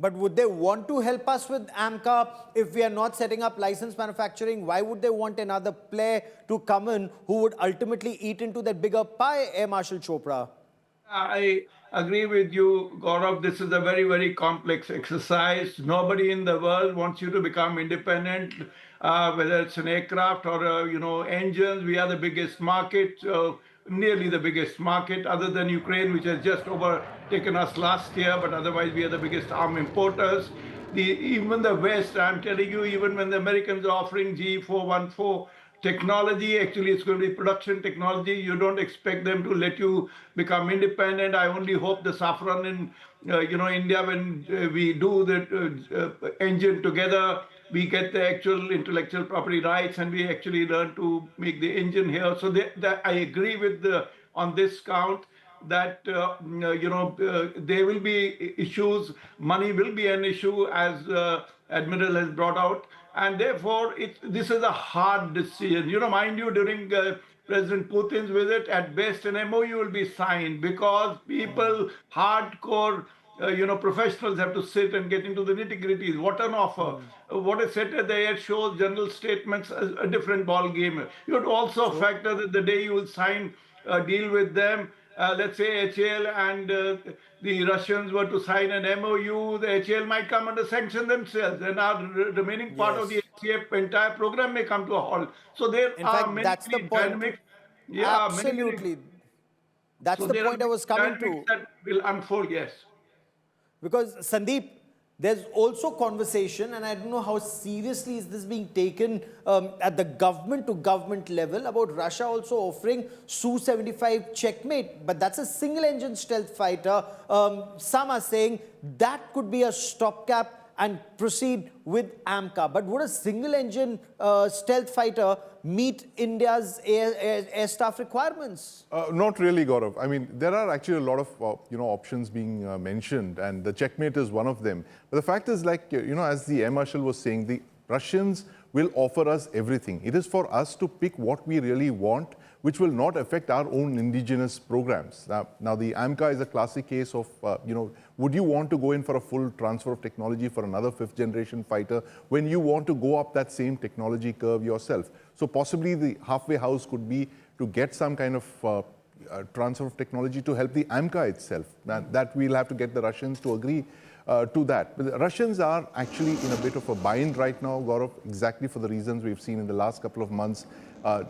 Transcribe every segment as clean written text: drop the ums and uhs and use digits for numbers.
But would they want to help us with AMCA if we are not setting up licensed manufacturing? Why would they want another player to come in who would ultimately eat into that bigger pie, Air Marshal Chopra? I agree with you, Gaurav. This is a very, very complex exercise. Nobody in the world wants you to become independent, whether it's an aircraft or, engines. We are the biggest market, nearly the biggest market, other than Ukraine, which has just overtaken us last year. But otherwise, we are the biggest arm importers. Even the West, I'm telling you, even when the Americans are offering G414 technology, actually it's going to be production technology. You don't expect them to let you become independent. I only hope the saffron in India, when we do the engine together, we get the actual intellectual property rights and we actually learn to make the engine here. So I agree with on this count that there will be issues. Money will be an issue, as Admiral has brought out, and therefore this is a hard decision. Mind you, during President Putin's visit, at best an MOU will be signed because people, hardcore, professionals have to sit and get into the nitty-gritties. What an offer. What is said at the air shows, general statements, a different ball game. You have to also factor that the day you will sign a deal with them, let's say HAL and the Russians were to sign an MOU, the HAL might come under sanction themselves, and our remaining part of the HCF entire program may come to a halt. So there In are fact, many, that's the many point. dynamics. Yeah, Absolutely. That's so the there are point I was coming dynamics to. that will unfold, yes. Because, Sandeep, there's also conversation, and I don't know how seriously is this being taken at the government-to-government level, about Russia also offering Su-75 Checkmate, but that's a single-engine stealth fighter. Some are saying that could be a stopgap and proceed with AMCA. But would a single-engine stealth fighter meet India's air staff requirements? Not really, Gaurav. I mean, there are actually a lot of options being mentioned, and the Checkmate is one of them. But the fact is, like as the Air Marshal was saying, the Russians will offer us everything. It is for us to pick what we really want, which will not affect our own indigenous programs. Now the AMCA is a classic case of, would you want to go in for a full transfer of technology for another fifth-generation fighter when you want to go up that same technology curve yourself? So possibly the halfway house could be to get some kind of transfer of technology to help the AMCA itself. That we'll have to get the Russians to agree to that. But the Russians are actually in a bit of a bind right now, Gaurav, exactly for the reasons we've seen in the last couple of months.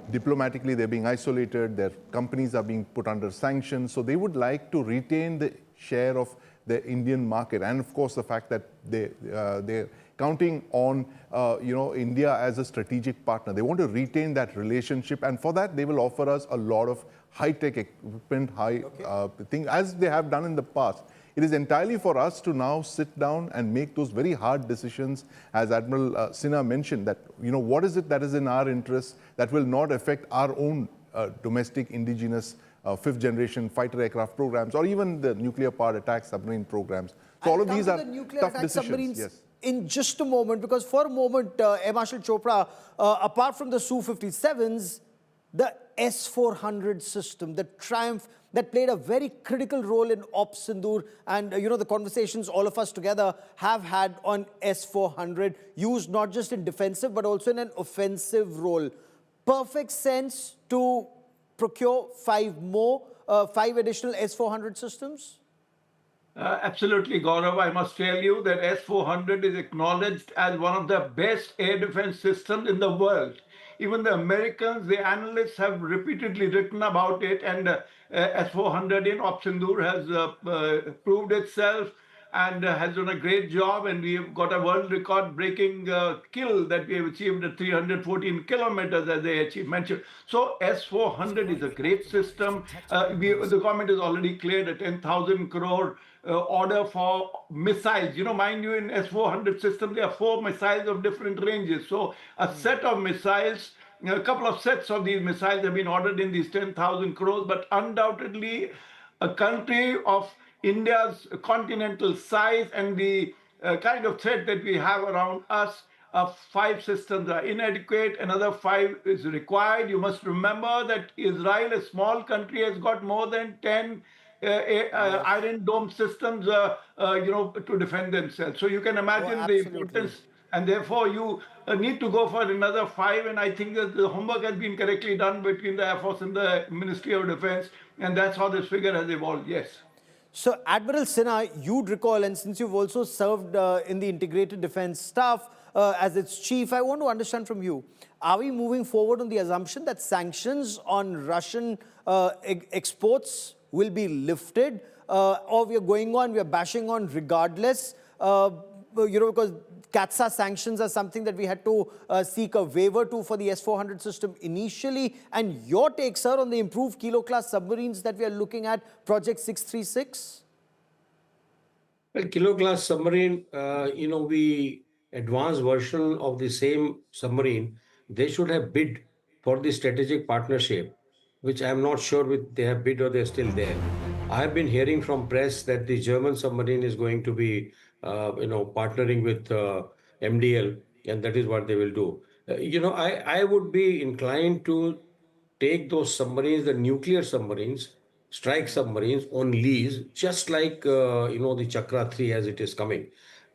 Diplomatically, they're being isolated, their companies are being put under sanctions, so they would like to retain the share of the Indian market. And of course, the fact that they're counting on India as a strategic partner. They want to retain that relationship, and for that, they will offer us a lot of high-tech equipment, things, as they have done in the past. It is entirely for us to now sit down and make those very hard decisions, as Admiral Sinha mentioned, that what is it that is in our interest that will not affect our own domestic indigenous fifth-generation fighter aircraft programs, or even the nuclear-powered attack submarine programs. So all of these are tough decisions. Yes. In just a moment, because for a moment, Air Marshal Chopra, apart from the Su-57s, the S-400 system, the Triumph, that played a very critical role in Ops Sindoor, and the conversations all of us together have had on S-400, used not just in defensive but also in an offensive role. Perfect sense to procure five additional S-400 systems? Absolutely, Gaurav. I must tell you that S-400 is acknowledged as one of the best air defense systems in the world. Even the Americans, the analysts have repeatedly written about it, and S-400 in Ops Sindoor has proved itself and has done a great job, and we've got a world record breaking kill that we have achieved at 314 kilometers, as they achieved. So S-400 is a great system. The government has already cleared a 10,000 crore order for missiles. Mind you, in S-400 system, there are 4 missiles of different ranges. So a set of missiles, a couple of sets of these missiles have been ordered in these 10,000 crores, but undoubtedly a country of India's continental size and the kind of threat that we have around us, 5 systems are inadequate, another 5 is required. You must remember that Israel, a small country, has got more than 10 iron dome systems, to defend themselves. So you can imagine the absolutely. importance, and therefore you need to go for another 5. And I think that the homework has been correctly done between the Air Force and the Ministry of Defense, and that's how this figure has evolved. Yes. So, Admiral Sinha, you'd recall, and since you've also served in the Integrated Defense Staff as its chief, I want to understand from you, are we moving forward on the assumption that sanctions on Russian exports will be lifted, or we are going on, we are bashing on regardless, because CAATSA sanctions are something that we had to seek a waiver to for the S-400 system initially. And your take, sir, on the improved Kilo-class submarines that we are looking at, Project 636? Well, Kilo-class submarine, we advanced version of the same submarine, they should have bid for the strategic partnership, which I'm not sure if they have bid or they're still there. I have been hearing from press that the German submarine is going to be, partnering with MDL, and that is what they will do. I would be inclined to take those submarines, the nuclear submarines, strike submarines on lease, just like the Chakra 3 as it is coming,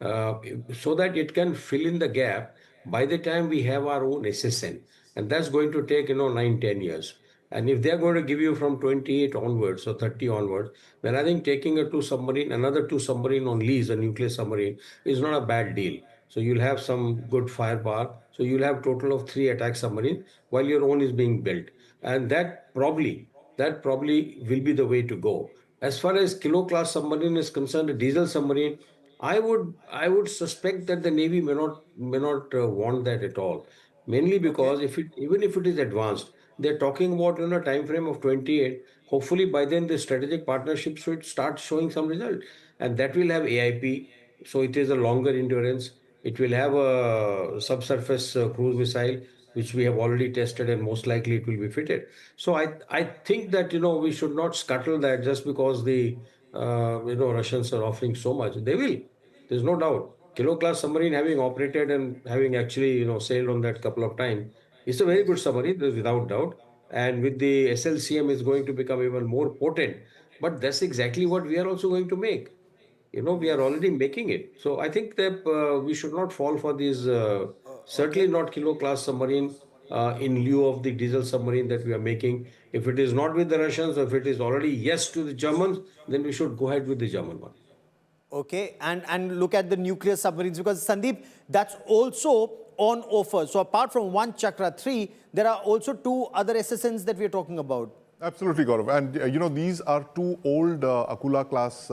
uh, so that it can fill in the gap by the time we have our own SSN, and that's going to take 9-10 years. And if they're going to give you from 28 onwards or 30 onwards, then I think taking another two submarine on lease, a nuclear submarine, is not a bad deal. So you'll have some good firepower. So you'll have total of 3 attack submarines while your own is being built, and that probably will be the way to go. As far as Kilo class submarine is concerned, a diesel submarine, I would suspect that the Navy may not want that at all. Mainly Okay. because even if it is advanced, they're talking about a time frame of 28. Hopefully by then the strategic partnership should start showing some result, and that will have AIP. So it is a longer endurance. It will have a subsurface cruise missile, which we have already tested, and most likely it will be fitted. So I think that we should not scuttle that just because the Russians are offering so much. They will. There's no doubt. Kilo class submarine, having operated and having actually sailed on that couple of times, it's a very good submarine, there's without doubt. And with the SLCM, is going to become even more potent. But that's exactly what we are also going to make. We are already making it. So I think that we should not fall for these, certainly Okay. not Kilo class submarine in lieu of the diesel submarine that we are making. If it is not with the Russians, or if it is already yes to the Germans, then we should go ahead with the German one. Okay, and look at the nuclear submarines, because Sandeep, that's also on offer. So apart from one Chakra 3, there are also 2 other SSNs that we are talking about. Absolutely, Gaurav. And, these are 2 old Akula class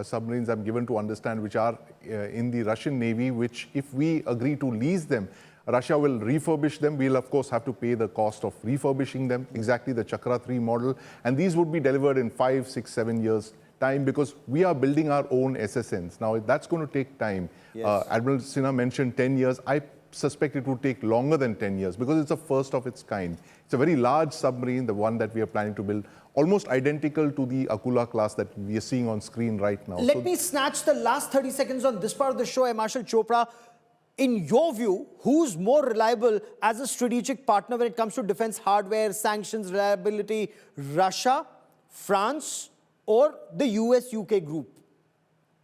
submarines, I'm given to understand, which are in the Russian Navy, which if we agree to lease them, Russia will refurbish them. We'll, of course, have to pay the cost of refurbishing them, exactly the Chakra 3 model. And these would be delivered in 5, 6, 7 years' time, because we are building our own SSNs. Now, that's going to take time. Yes. Admiral Sinha mentioned 10 years. I suspect it would take longer than 10 years because it's a first of its kind. It's a very large submarine, the one that we are planning to build, almost identical to the Akula class that we are seeing on screen right now. Let me snatch the last 30 seconds on this part of the show, Marshal Chopra. In your view, who's more reliable as a strategic partner when it comes to defense hardware, sanctions, reliability, Russia, France, or the US-UK group?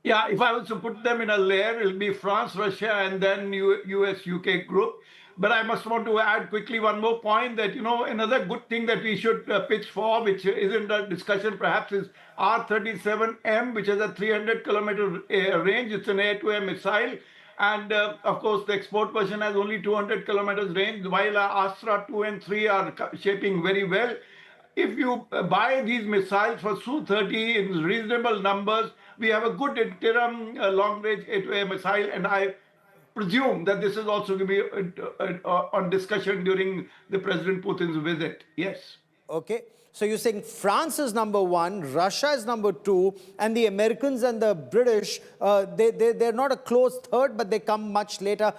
Yeah, if I was to put them in a layer, it'll be France, Russia, and then US, UK group. But I must want to add quickly one more point that, another good thing that we should pitch for, which is in the discussion perhaps, is R-37M, which has a 300-kilometer range. It's an air-to-air missile. And of course, the export version has only 200 kilometers range, while Astra 2 and 3 are shaping very well. If you buy these missiles for Su-30 in reasonable numbers, we have a good interim long-range air-to-air missile, and I presume that this is also going to be on discussion during the President Putin's visit. Yes. Okay, so you're saying France is number 1, Russia is number 2, and the Americans and the British, they're not a close third, but they come much later.